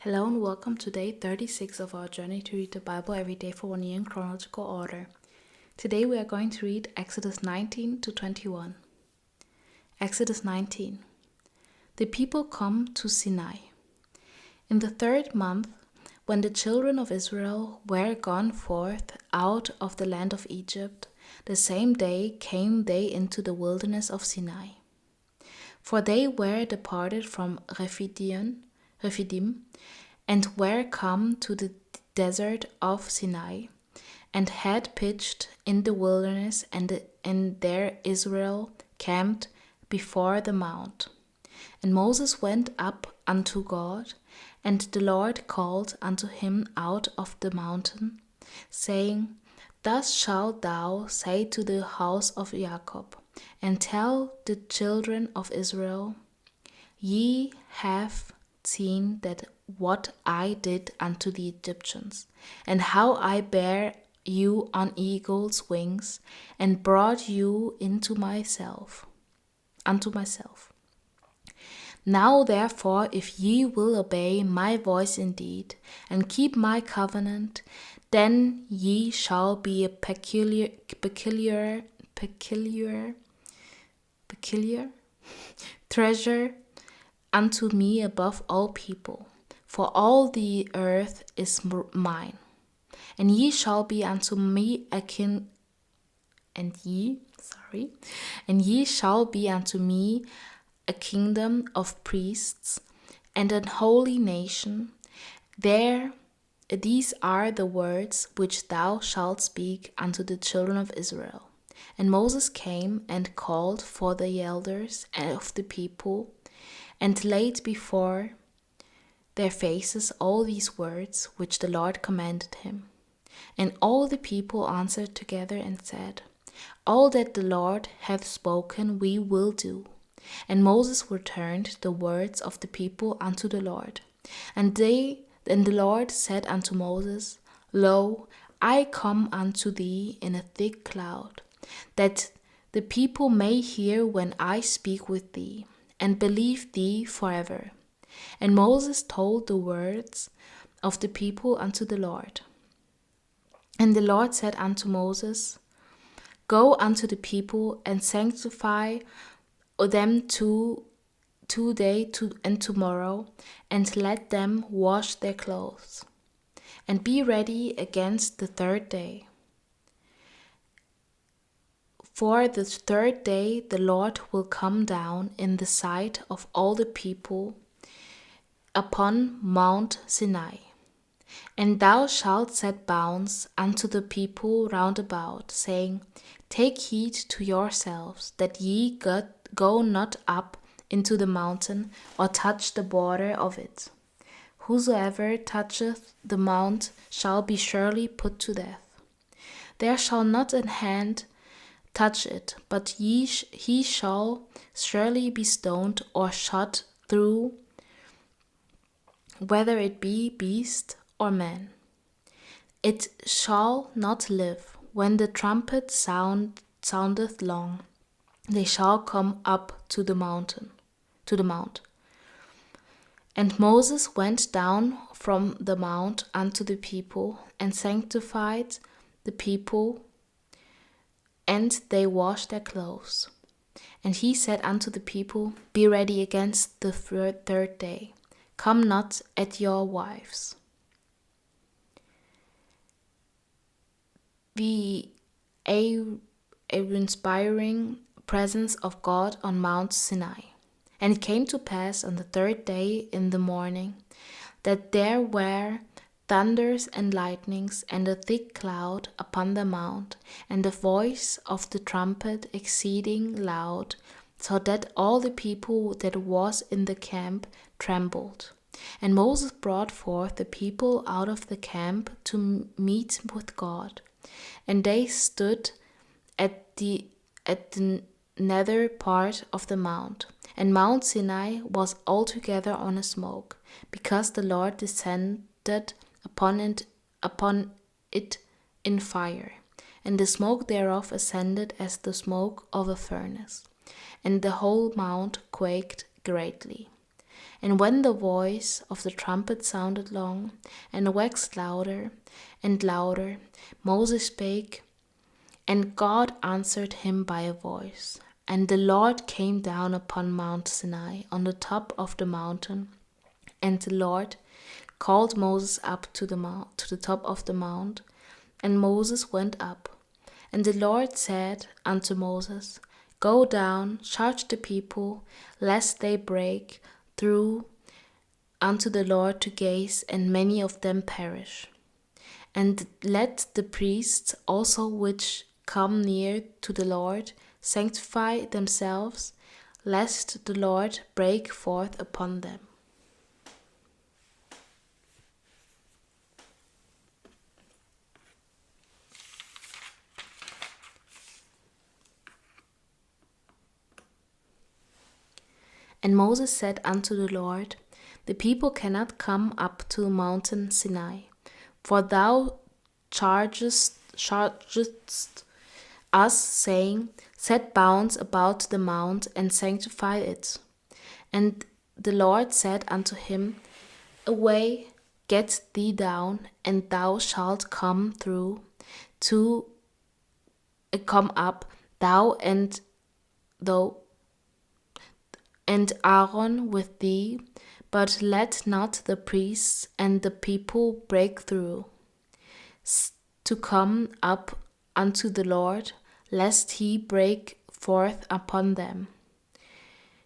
Hello and welcome to day 36 of our journey to read the Bible every day for 1 year in chronological order. Today we are going to read Exodus 19 to 21. Exodus 19. The people come to Sinai. In the 3rd month, when the children of Israel were gone forth out of the land of Egypt, the same day came they into the wilderness of Sinai. For they were departed from Rephidim, and were come to the desert of Sinai, and had pitched in the wilderness, and there Israel camped before the mount. And Moses went up unto God, and the Lord called unto him out of the mountain, saying, Thus shalt thou say to the house of Jacob, and tell the children of Israel, Ye have seen that what I did unto the Egyptians, and how I bare you on eagle's wings, and brought you unto myself. Now therefore, if ye will obey my voice indeed, and keep my covenant, then ye shall be a peculiar treasure unto me above all people, for all the earth is mine. And ye shall be unto me and ye shall be unto me a kingdom of priests and an holy nation. These are the words which thou shalt speak unto the children of Israel. And Moses came and called for the elders of the people, and laid before their faces all these words which the Lord commanded him. And all the people answered together and said, All that the Lord hath spoken we will do. And Moses returned the words of the people unto the Lord. And the Lord said unto Moses, Lo, I come unto thee in a thick cloud, that the people may hear when I speak with thee, and believe thee forever. And Moses told the words of the people unto the Lord. And the Lord said unto Moses, Go unto the people, and sanctify them today and tomorrow, and let them wash their clothes, and be ready against the 3rd day. For the 3rd day the Lord will come down in the sight of all the people upon Mount Sinai. And thou shalt set bounds unto the people round about, saying, Take heed to yourselves, that ye go not up into the mountain, or touch the border of it. Whosoever toucheth the mount shall be surely put to death. There shall not an hand touch it, but he shall surely be stoned or shot through, whether it be beast or man. It shall not live. When the trumpet soundeth long, they shall come up to the mount. And Moses went down from the mount unto the people, and sanctified the people, and they washed their clothes. And he said unto the people, Be ready against the 3rd day. Come not at your wives. The inspiring presence of God on Mount Sinai. And it came to pass on the 3rd day in the morning, that there were thunders and lightnings, and a thick cloud upon the mount, and the voice of the trumpet exceeding loud, so that all the people that was in the camp trembled. And Moses brought forth the people out of the camp to meet with God. And they stood at the nether part of the mount. And Mount Sinai was altogether on a smoke, because the Lord descended upon it in fire, and the smoke thereof ascended as the smoke of a furnace, and the whole mount quaked greatly. And when the voice of the trumpet sounded long, and waxed louder and louder, Moses spake, and God answered him by a voice. And the Lord came down upon Mount Sinai on the top of the mountain, and the Lord called Moses up to the top of the mount, and Moses went up. And the Lord said unto Moses, Go down, charge the people, lest they break through unto the Lord to gaze, and many of them perish. And let the priests also which come near to the Lord sanctify themselves, lest the Lord break forth upon them. And Moses said unto the Lord, The people cannot come up to the mountain Sinai, for thou chargest us, saying, Set bounds about the mount, and sanctify it. And the Lord said unto him, Away, get thee down, and thou shalt come up, thou and Aaron with thee, but let not the priests and the people break through, to come up unto the Lord, lest he break forth upon them.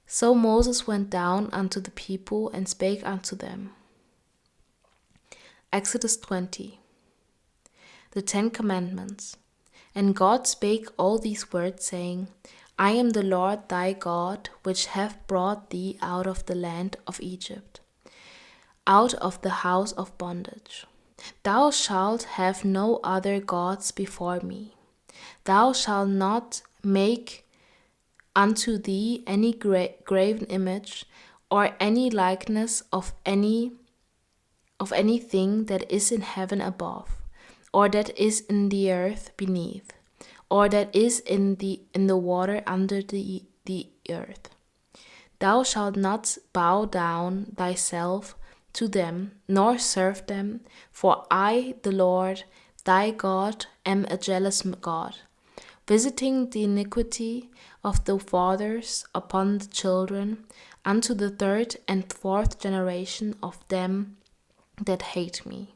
So Moses went down unto the people, and spake unto them. Exodus 20. The 10 Commandments. And God spake all these words, saying, I am the Lord thy God, which have brought thee out of the land of Egypt, out of the house of bondage. Thou shalt have no other gods before me. Thou shalt not make unto thee any graven image, or any likeness of anything that is in heaven above, or that is in the earth beneath, or that is in the water under the earth. Thou shalt not bow down thyself to them, nor serve them, for I, the Lord thy God, am a jealous God, visiting the iniquity of the fathers upon the children, unto the 3rd and 4th generation of them that hate me,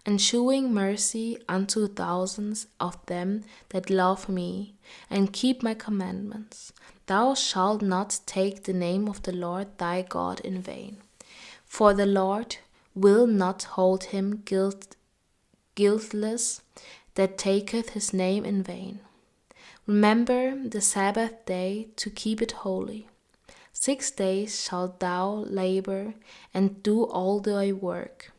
and shewing mercy unto thousands of them that love me, and keep my commandments. Thou shalt not take the name of the Lord thy God in vain, for the Lord will not hold him guiltless that taketh his name in vain. Remember the Sabbath day to keep it holy. 6 days shalt thou labor and do all thy work.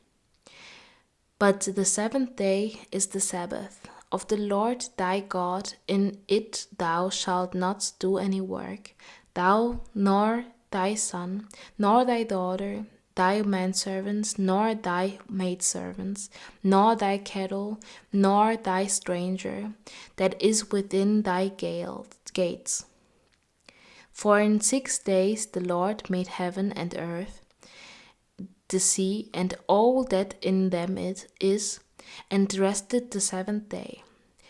But the 7th day is the Sabbath of the Lord thy God. In it thou shalt not do any work, thou, nor thy son, nor thy daughter, thy manservants, nor thy maidservants, nor thy cattle, nor thy stranger that is within thy gates. For in 6 days the Lord made heaven and earth, the sea, and all that in them is, and rested the 7th day.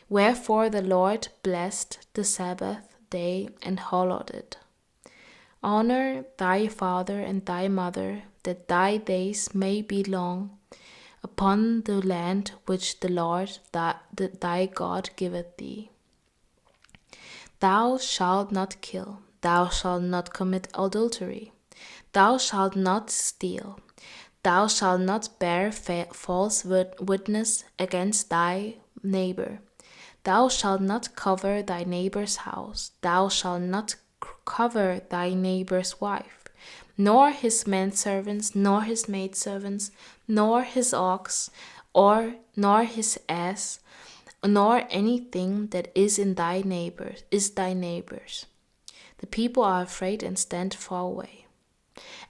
Wherefore the Lord blessed the Sabbath day and hallowed it. Honor thy father and thy mother, that thy days may be long upon the land which the Lord thy God giveth thee. Thou shalt not kill, thou shalt not commit adultery, thou shalt not steal, thou shalt not bear false witness against thy neighbor, thou shalt not cover thy neighbor's house, thou shalt not cover thy neighbor's wife, nor his manservants, nor his maidservants, nor his ox, nor his ass, nor anything that is thy neighbor's. The people are afraid and stand far away.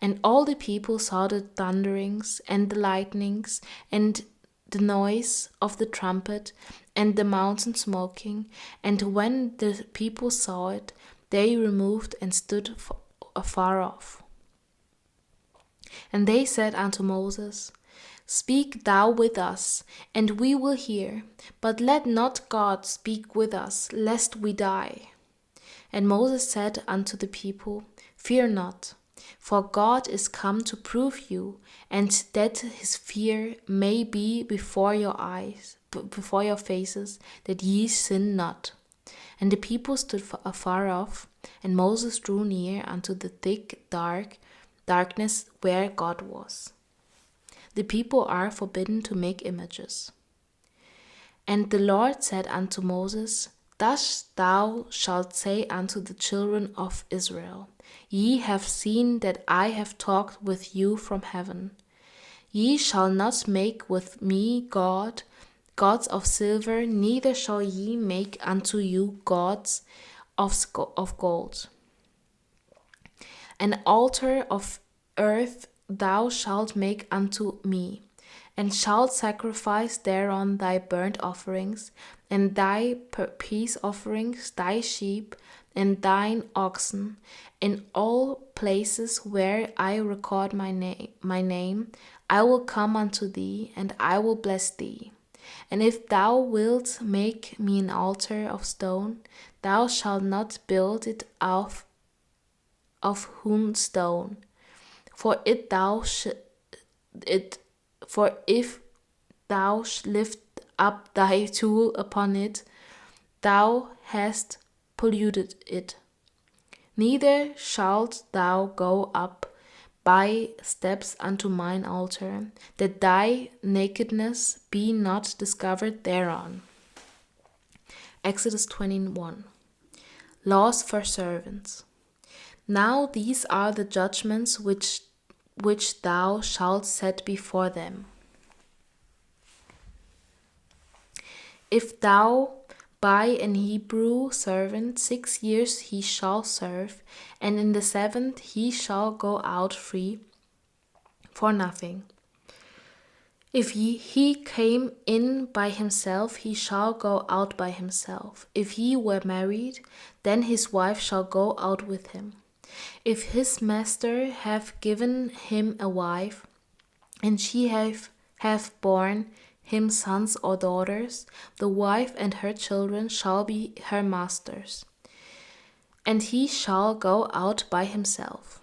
And all the people saw the thunderings and the lightnings and the noise of the trumpet and the mountain smoking. And when the people saw it, they removed and stood afar off. And they said unto Moses, Speak thou with us, and we will hear, but let not God speak with us, lest we die. And Moses said unto the people, Fear not, for God is come to prove you, and that his fear may be before your eyes, before your faces, that ye sin not. And the people stood afar off, and Moses drew near unto the thick darkness where God was. The people are forbidden to make images. And the Lord said unto Moses, Thus thou shalt say unto the children of Israel, Ye have seen that I have talked with you from heaven. Ye shall not make with me gods of silver, neither shall ye make unto you gods of gold. An altar of earth thou shalt make unto me, and shalt sacrifice thereon thy burnt offerings, and thy peace offerings, thy sheep, and thine oxen, in all places where I record my name, I will come unto thee, and I will bless thee. And if thou wilt make me an altar of stone, thou shalt not build it of hewn stone, for if thou lift up thy tool upon it, thou hast polluted it. Neither shalt thou go up by steps unto mine altar, that thy nakedness be not discovered thereon. Exodus 21. Laws for servants. Now these are the judgments which thou shalt set before them. If thou buy an Hebrew servant, 6 years he shall serve, and in the 7th he shall go out free for nothing. If he came in by himself, he shall go out by himself. If he were married, then his wife shall go out with him. If his master have given him a wife, and she have borne him sons or daughters, the wife and her children shall be her master's, and he shall go out by himself.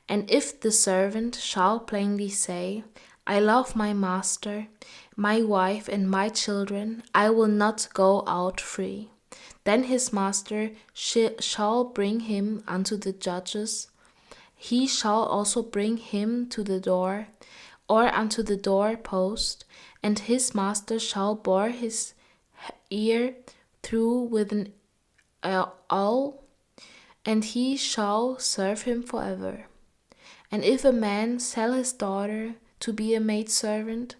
And if the servant shall plainly say, I love my master, my wife, and my children, I will not go out free, then his master shall bring him unto the judges. He shall also bring him to the door, or unto the door post, and his master shall bore his ear through with an awl, and he shall serve him forever. And if a man sell his daughter to be a maidservant,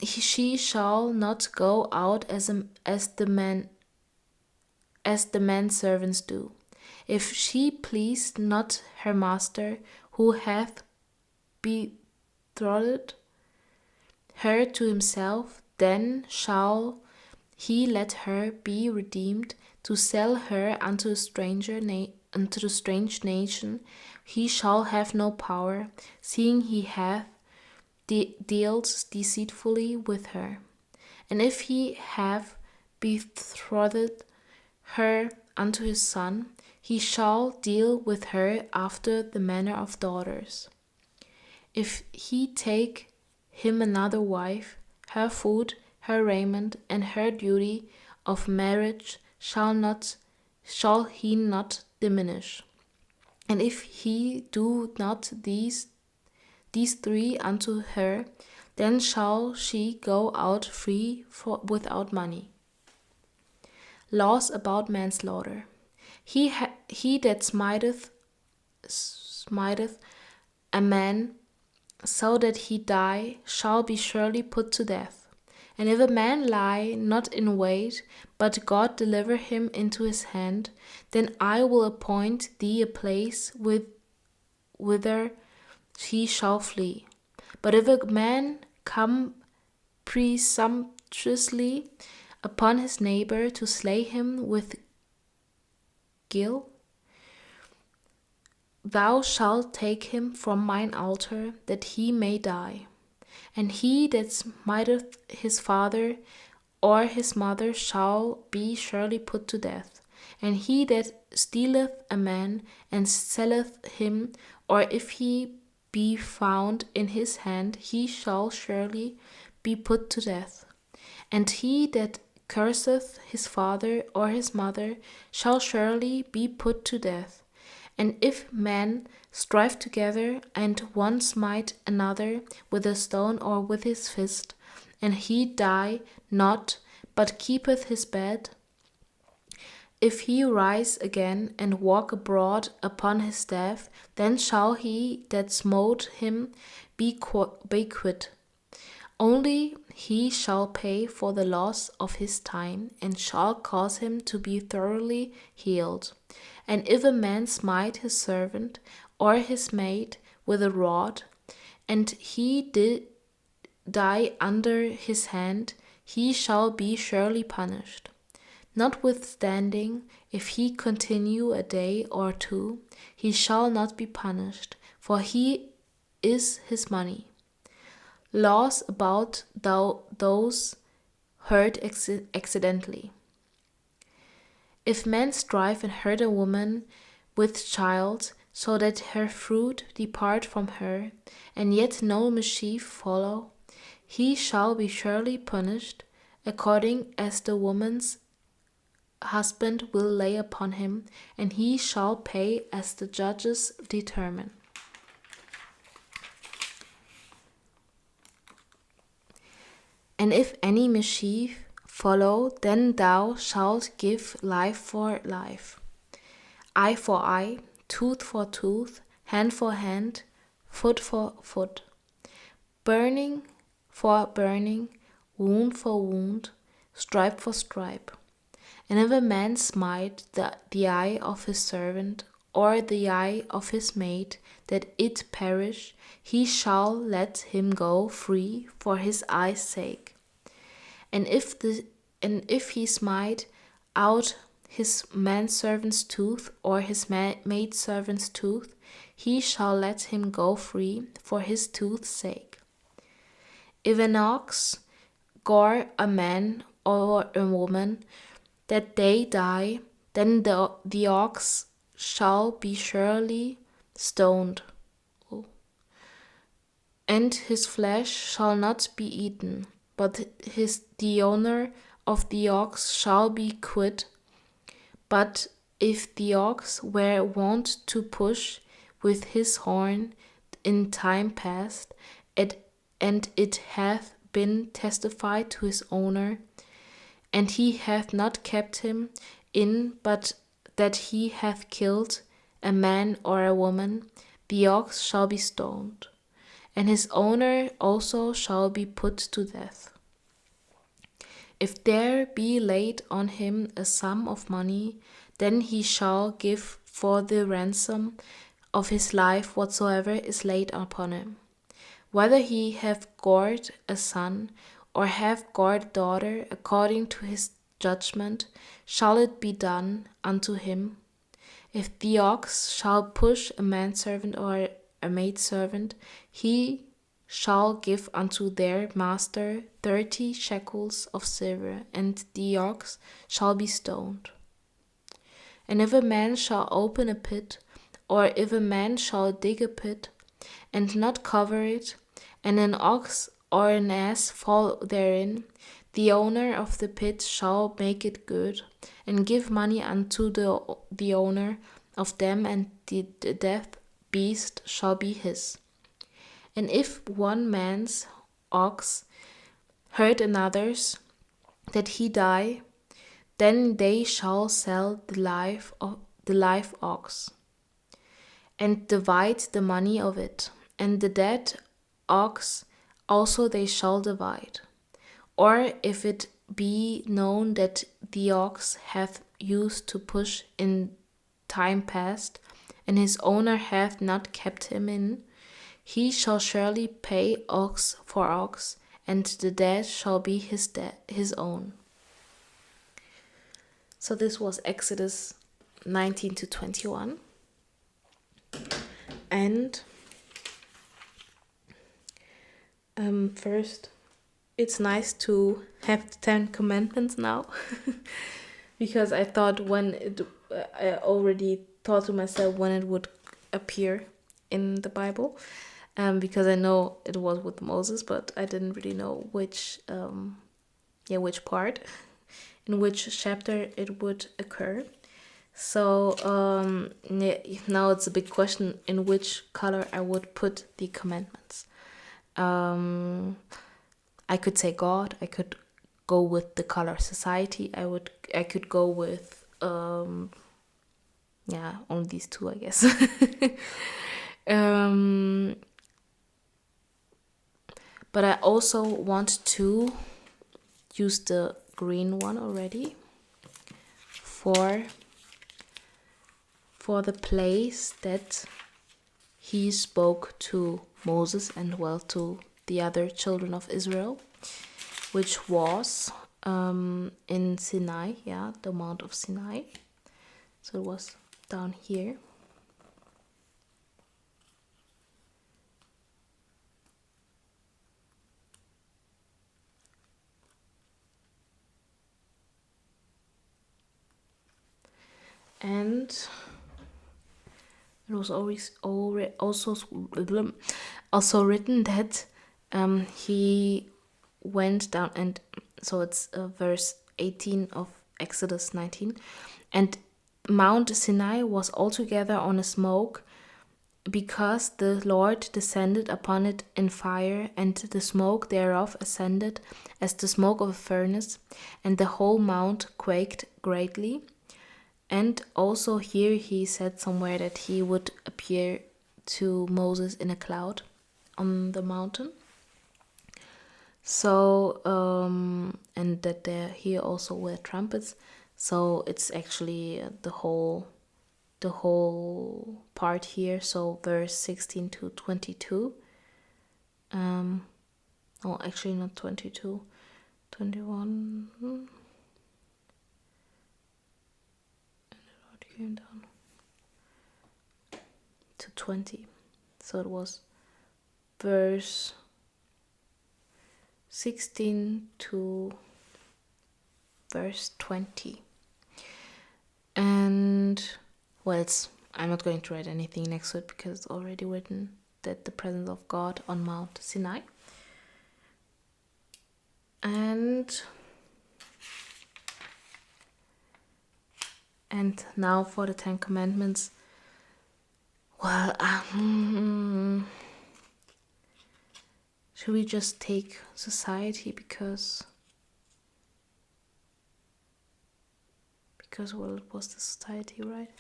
she shall not go out as the manservants do. If she please not her master, who hath betrothed her to himself, then shall he let her be redeemed, to sell her unto a stranger unto the strange nation. He shall have no power, seeing he hath dealt deceitfully with her. And if he have betrothed her unto his son, he shall deal with her after the manner of daughters. If he take him another wife, her food, her raiment, and her duty of marriage shall he not diminish. And if he do not these 3 unto her, then shall she go out free without money. Laws about manslaughter. He that smiteth a man so that he die shall be surely put to death. And if a man lie not in wait, but God deliver him into his hand, then I will appoint thee a place whither he shall flee. But if a man come presumptuously upon his neighbor to slay him with guile, thou shalt take him from mine altar, that he may die. And he that smiteth his father or his mother shall be surely put to death. And he that stealeth a man and selleth him, or if he be found in his hand, he shall surely be put to death. And he that curseth his father or his mother shall surely be put to death. And if men strive together, and one smite another with a stone or with his fist, and he die not, but keepeth his bed, if he rise again and walk abroad upon his staff, then shall he that smote him be quit. Only he shall pay for the loss of his time, and shall cause him to be thoroughly healed. And if a man smite his servant or his maid with a rod, and he did die under his hand, he shall be surely punished. Notwithstanding, if he continue a day or two, he shall not be punished, for he is his money. Laws about those hurt accidentally. If men strive and hurt a woman with child, so that her fruit depart from her, and yet no mischief follow, he shall be surely punished, according as the woman's husband will lay upon him, and he shall pay as the judges determine. And if any mischief follow, then thou shalt give life for life, eye for eye, tooth for tooth, hand for hand, foot for foot, burning for burning, wound for wound, stripe for stripe. And if a man smite the eye of his servant, or the eye of his maid, that it perish, he shall let him go free for his eye's sake. And if he smite out his manservant's tooth or his maidservant's tooth, he shall let him go free for his tooth's sake. If an ox gore a man or a woman, that they die, then the ox shall be surely stoned, and his flesh shall not be eaten, but the owner of the ox shall be quit. But if the ox were wont to push with his horn in time past, and it hath been testified to his owner, and he hath not kept him in, but that he hath killed a man or a woman, the ox shall be stoned, and his owner also shall be put to death. If there be laid on him a sum of money, then he shall give for the ransom of his life whatsoever is laid upon him. Whether he have gored a son, or have gored a daughter, according to his judgment, shall it be done unto him. If the ox shall push a manservant or a maidservant, he shall give unto their master 30 shekels of silver, and the ox shall be stoned. And if a man shall open a pit, or if a man shall dig a pit, and not cover it, and an ox or an ass fall therein, the owner of the pit shall make it good, and give money unto the owner of them, and the dead beast shall be his. And if one man's ox hurt another's, that he die, then they shall sell the live ox, and divide the money of it, and the dead ox also they shall divide. Or if it be known that the ox hath used to push in time past, and his owner hath not kept him in, he shall surely pay ox for ox, and the dead shall be his own. So this was Exodus 19 to 21. And first, it's nice to have the 10 Commandments now. Because I thought I already thought to myself when it would appear in the Bible. Because I know it was with Moses, but I didn't really know which part, in which chapter it would occur. So now it's a big question in which color I would put the commandments. I could say God. I could go with the color society. I could go with only these two, I guess. But I also want to use the green one already for the place that he spoke to Moses and to the other children of Israel, which was in Sinai, the Mount of Sinai. So it was down here. And it was also written that he went down, and so it's verse 18 of Exodus 19, and Mount Sinai was altogether on a smoke, because the Lord descended upon it in fire, and the smoke thereof ascended as the smoke of a furnace, and the whole mount quaked greatly. And also here he said somewhere that he would appear to Moses in a cloud on the mountain. So, and that here also were trumpets. So it's actually the whole part here. So verse 16 to 22. Actually not 22, 21. Came down to 20. So it was verse 16 to verse 20. And I'm not going to write anything next to it because it's already written that the presence of God on Mount Sinai. And now for the 10 Commandments. Should we just take society because it was the society, right?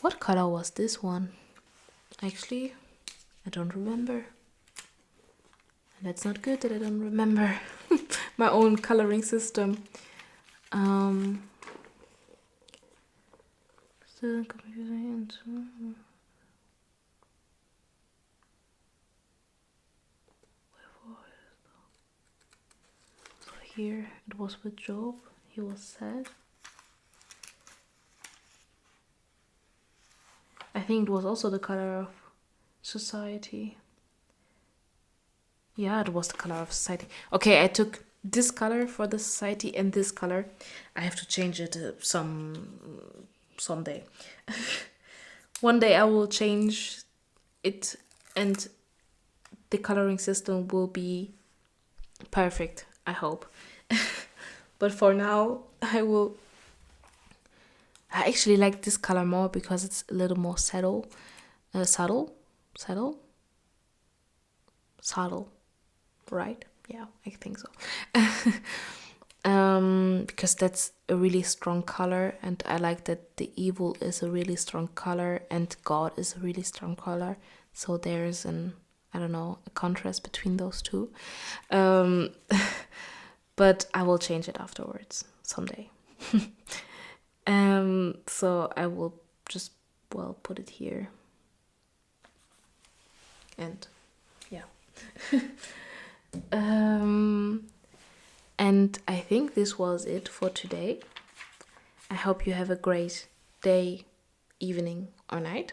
What color was this one? Actually, I don't remember. And that's not good that I don't remember my own coloring system. Still confusing. So here it was with Job. He was sad. I think it was also the color of society. Yeah, it was the color of society. Okay, I took this color for the society and this color. I have to change it someday. One day I will change it and the coloring system will be perfect, I hope. But for now, I actually like this color more because it's a little more subtle, right? Yeah, I think so. Because that's a really strong color, and I like that the evil is a really strong color and God is a really strong color. So there's a contrast between those two. But I will change it afterwards someday. So I will just put it here. And yeah. And I think this was it for today. I hope you have a great day, evening, or night.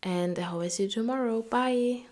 And I hope I see you tomorrow. Bye!